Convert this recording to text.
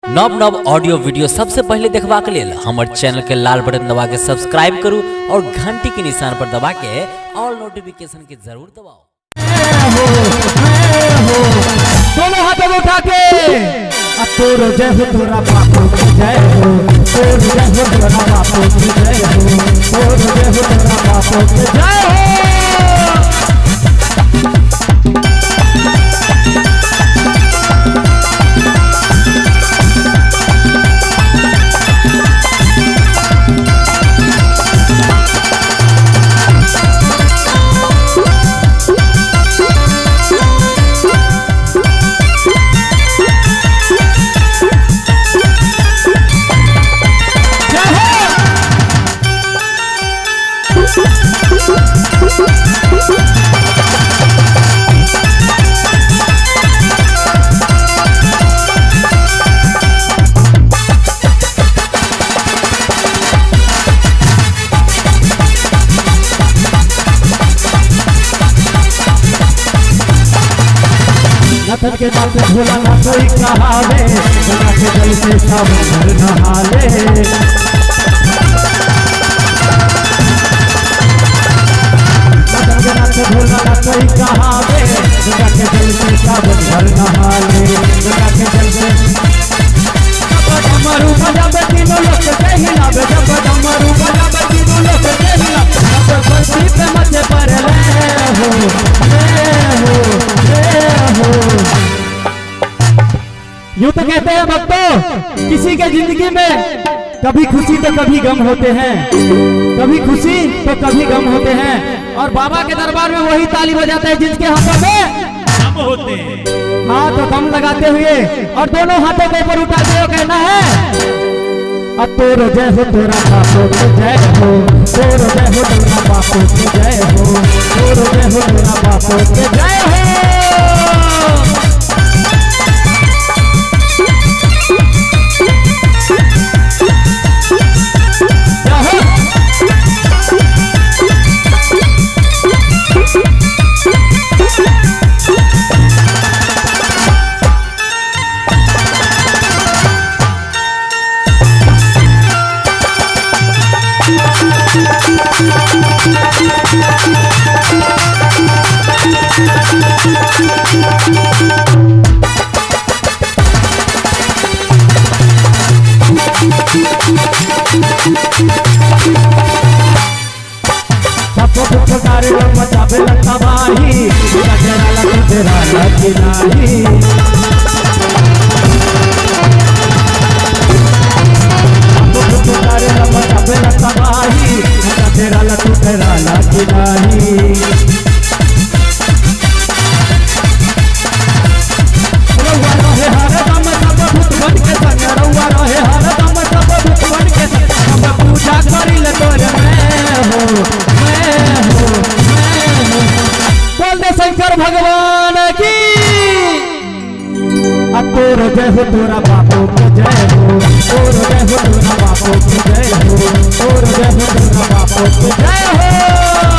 नव नव audio video सबसे पहले देखबा के लेल हमर चैनल के लाल बटन दबा के सब्सक्राइब करू और घंटी के निशान पर दबा के ऑल नोटिफिकेशन के जरूर दबाओ। दोनों हाथ उठा के तोर जय हो तोरा बापू की जय हो, तोर जय हो तोरा बापू की जय हो, तोर जय हो तोरा बापू की जय हो। नथन के नाम पे भोला ना कोई कहावे, गंगा के जल से सब घर नहाले। नथन के नाम पे भोला ना कोई कहावे, गंगा के जल से सब घर नहाले। गंगा के जल से जब डमरू बजावे तीनों लोग के हिलावे, जब डमरू बजावे तीनों लोग के हिलावे, जब बरसी पे मचे पर यूं तो कहते हैं भक्तों, किसी के जिंदगी में कभी खुशी तो कभी गम होते हैं, कभी खुशी तो कभी गम होते हैं। और बाबा के दरबार में वही ताली बजाते हैं जिनके हाथों में गम होते हैं। हाँ तो गम लगाते हुए और दोनों हाथों को ऊपर उठाते हुए कहना है तोर जय हो तोरा बापू की जय हो, तोर जय हो तोरा बापू की जय हो, तोर जय हो तोरा बापू की जय हो। मचावे तबाही तेरा लगी नाही, मचावे तबाही तेरा लगी तेरा लगी नाही। रउआ रहे हरदम सब भूत बन के संग, रउआ रहे हरदम सब भूत बन के संग, हम पूजा करिल तोर शंकर भगवान की। तोर जय हो तोरा बापू की जय हो, तोर जय हो तोरा बापू की जय हो, तोर जय हो तोरा बापू की जय हो।